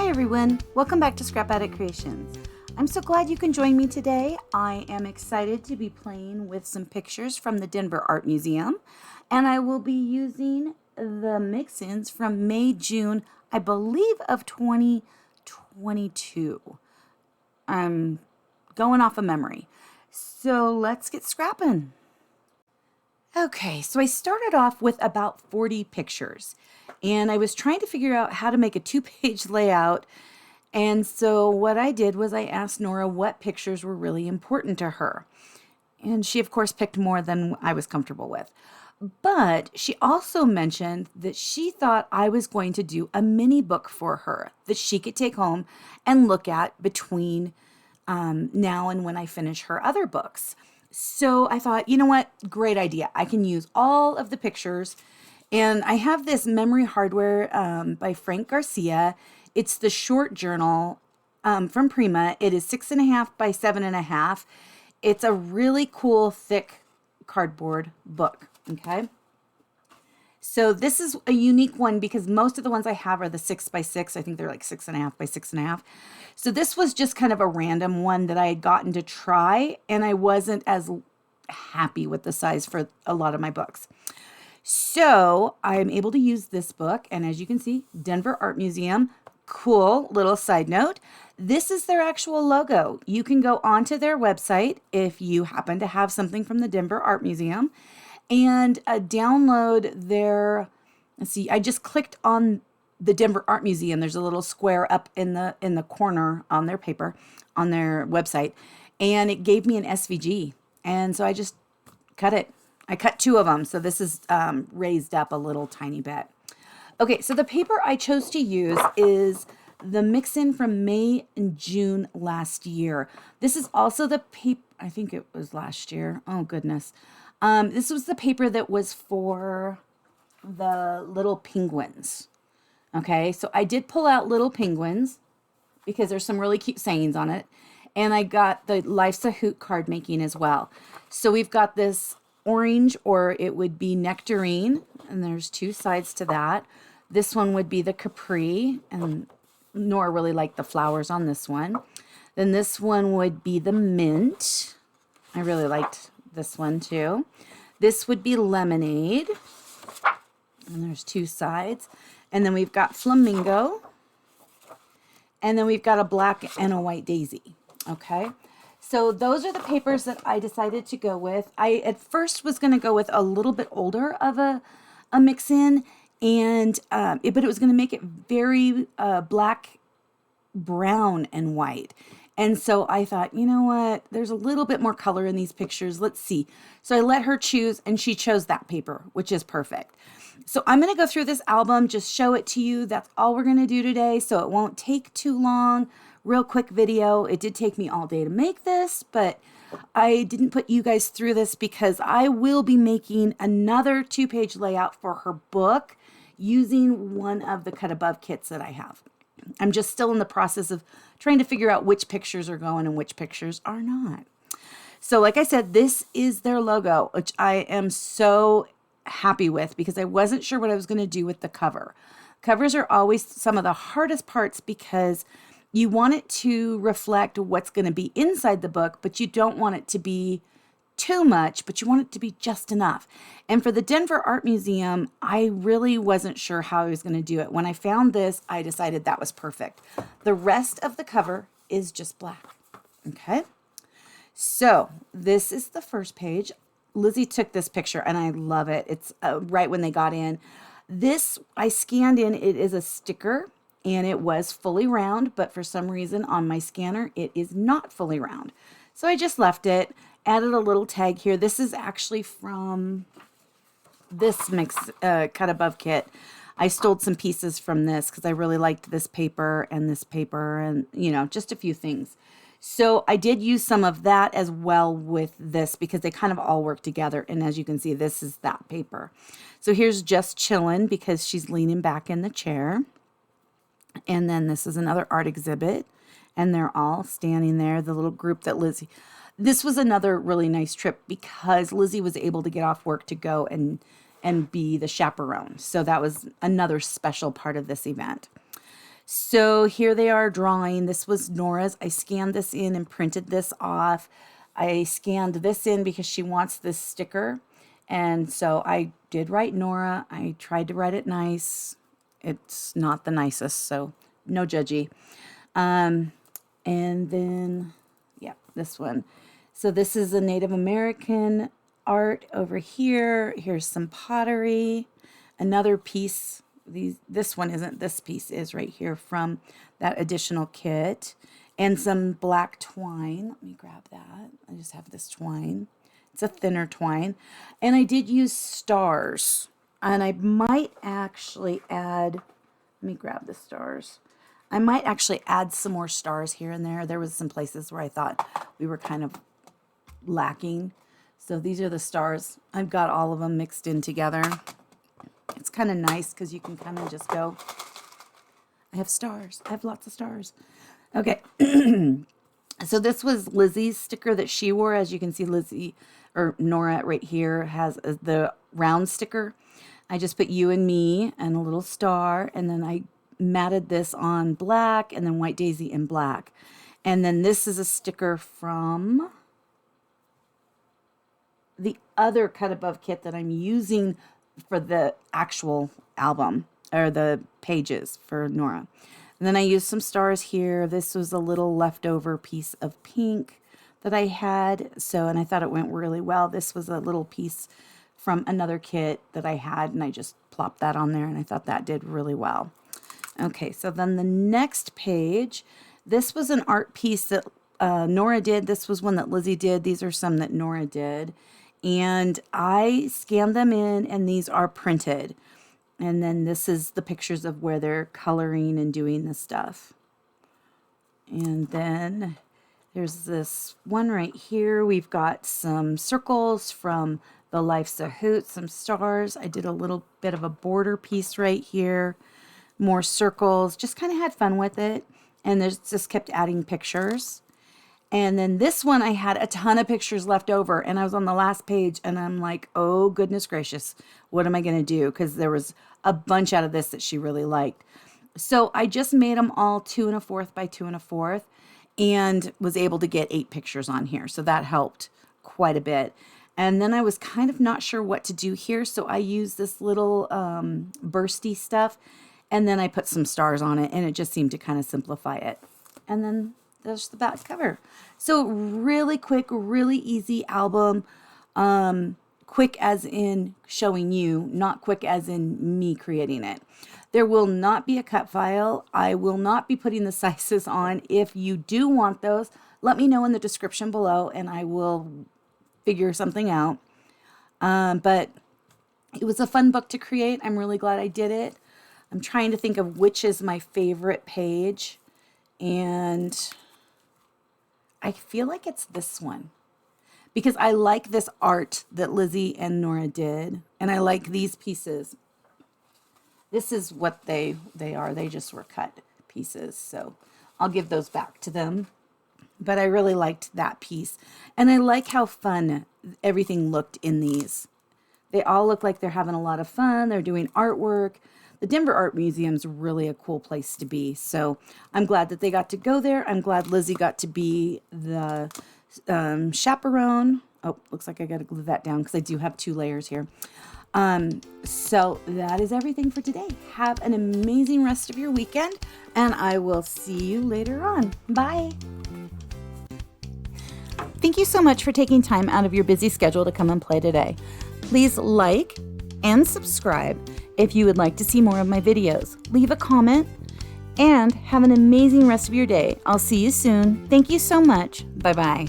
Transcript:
Hi everyone, welcome back to Scrap Addict Creations. I'm so glad you can join me today. I am excited to be playing with some pictures from the Denver Art Museum, and I will be using the mix-ins from May, June, I believe of 2022. I'm going off of memory. So let's get scrapping. Okay, so I started off with about 40 pictures, and I was trying to figure out how to make a 2-page layout. And so what I did was I asked Nora what pictures were really important to her. And she, of course, picked more than I was comfortable with. But she also mentioned that she thought I was going to do a mini book for her that she could take home and look at between now and when I finish her other books. So I thought, you know what? Great idea. I can use all of the pictures. And I have this memory hardware by Frank Garcia. It's the short journal from Prima. It is 6.5 by 7.5. It's a really cool, thick cardboard book. Okay. So this is a unique one because most of the ones I have are the 6 by 6. I think they're like 6.5 by 6.5. So this was just kind of a random one that I had gotten to try, and I wasn't as happy with the size for a lot of my books. So I'm able to use this book, and as you can see, Denver Art Museum. Cool little side note. This is their actual logo. You can go onto their website if you happen to have something from the Denver Art Museum and download their, let's see, I just clicked on the Denver Art Museum. There's a little square up in the corner on their paper, on their website, and it gave me an SVG. And so I just cut it. I cut 2 of them. So this is raised up a little tiny bit. Okay, so the paper I chose to use is the mix-in from May and June last year. This is also the paper, I think it was last year. Oh, goodness. This was the paper that was for the little penguins. Okay, so I did pull out little penguins because there's some really cute sayings on it. And I got the Life's a Hoot card making as well. So we've got this orange, or it would be nectarine, and there's 2 sides to that. This one would be the capri, and Nora really liked the flowers on this one. Then this one would be the mint. I really liked this one too. This would be lemonade, and there's 2 sides. And then we've got flamingo, and then we've got a black and a white daisy. Okay, so those are the papers that I decided to go with. I at first was going to go with a little bit older of a mix-in, and but it was going to make it very black, brown, and white. And so I thought, you know what? There's a little bit more color in these pictures. Let's see. So I let her choose, and she chose that paper, which is perfect. So I'm going to go through this album, just show it to you. That's all we're going to do today, so it won't take too long. Real quick video. It did take me all day to make this, but I didn't put you guys through this because I will be making another 2-page layout for her book using one of the cut above kits that I have. I'm just still in the process of trying to figure out which pictures are going and which pictures are not. So like I said, this is their logo, which I am so happy with because I wasn't sure what I was going to do with the cover. Covers are always some of the hardest parts because you want it to reflect what's going to be inside the book, but you don't want it to be too much, but you want it to be just enough. And for the Denver Art Museum, I really wasn't sure how I was going to do it. When I found this, I decided that was perfect. The rest of the cover is just black. Okay. So this is the first page. Lizzie took this picture and I love it. It's right when they got in. This I scanned in. It is a sticker and it was fully round, but for some reason on my scanner, it is not fully round. So I just left it, added a little tag here. This is actually from this mix cut above kit. I stole some pieces from this because I really liked this paper and, you know, just a few things. So I did use some of that as well with this because they kind of all work together. And as you can see, this is that paper. So here's Just Chillin' because she's leaning back in the chair. And then this is another art exhibit. And they're all standing there, the little group that Lizzie... This was another really nice trip because Lizzie was able to get off work to go and be the chaperone. So that was another special part of this event. So here they are drawing. This was Nora's. I scanned this in and printed this off. I scanned this in because she wants this sticker. And so I did write Nora. I tried to write it nice. It's not the nicest, so no judgy. And then, yeah, this one. So this is a Native American art over here. Here's some pottery. Another piece. This one isn't. This piece is right here from that additional kit. And some black twine. Let me grab that. I just have this twine. It's a thinner twine. And I did use stars. And I might actually add, let me grab the stars. I might actually add some more stars here and there. There was some places where I thought we were kind of lacking. So these are the stars. I've got all of them mixed in together. It's kind of nice because you can kind of just go, I have stars. I have lots of stars. Okay. So this was Lizzie's sticker that she wore. As you can see, Lizzie, or Nora right here, has the round sticker. I just put you and me and a little star, and then I matted this on black and then White Daisy in black. And then this is a sticker from the other cut above kit that I'm using for the actual album, or the pages for Nora. And then I used some stars here. This was a little leftover piece of pink that I had. So, and I thought it went really well. This was a little piece from another kit that I had, and I just plopped that on there, and I thought that did really well. Okay, so then the next page, this was an art piece that Nora did. This was one that Lizzie did. These are some that Nora did. And I scanned them in, and these are printed. And then this is the pictures of where they're coloring and doing the stuff. And then there's this one right here. We've got some circles from the Life's a Hoot, some stars. I did a little bit of a border piece right here. More circles. Just kind of had fun with it. And there's just kept adding pictures. And then this one, I had a ton of pictures left over, and I was on the last page, and I'm like, oh, goodness gracious, what am I going to do? Because there was a bunch out of this that she really liked. So I just made them all 2 1/4 by 2 1/4 and was able to get 8 pictures on here. So that helped quite a bit. And then I was kind of not sure what to do here. So I used this little bursty stuff, and then I put some stars on it, and it just seemed to kind of simplify it. And then there's the back cover. So really quick, really easy album. Quick as in showing you, not quick as in me creating it. There will not be a cut file. I will not be putting the sizes on. If you do want those, let me know in the description below, and I will figure something out. But it was a fun book to create. I'm really glad I did it. I'm trying to think of which is my favorite page, and I feel like it's this one because I like this art that Lizzie and Nora did, and I like these pieces. This is what they are. They just were cut pieces, so I'll give those back to them. But I really liked that piece, and I like how fun everything looked in these. They all look like they're having a lot of fun. They're doing artwork. The Denver Art Museum is really a cool place to be. So I'm glad that they got to go there. I'm glad Lizzie got to be the chaperone. Oh, looks like I got to glue that down because I do have 2 layers here. So that is everything for today. Have an amazing rest of your weekend, and I will see you later on. Bye. Thank you so much for taking time out of your busy schedule to come and play today. Please like and subscribe if you would like to see more of my videos. Leave a comment and have an amazing rest of your day. I'll see you soon. Thank you so much. Bye-bye.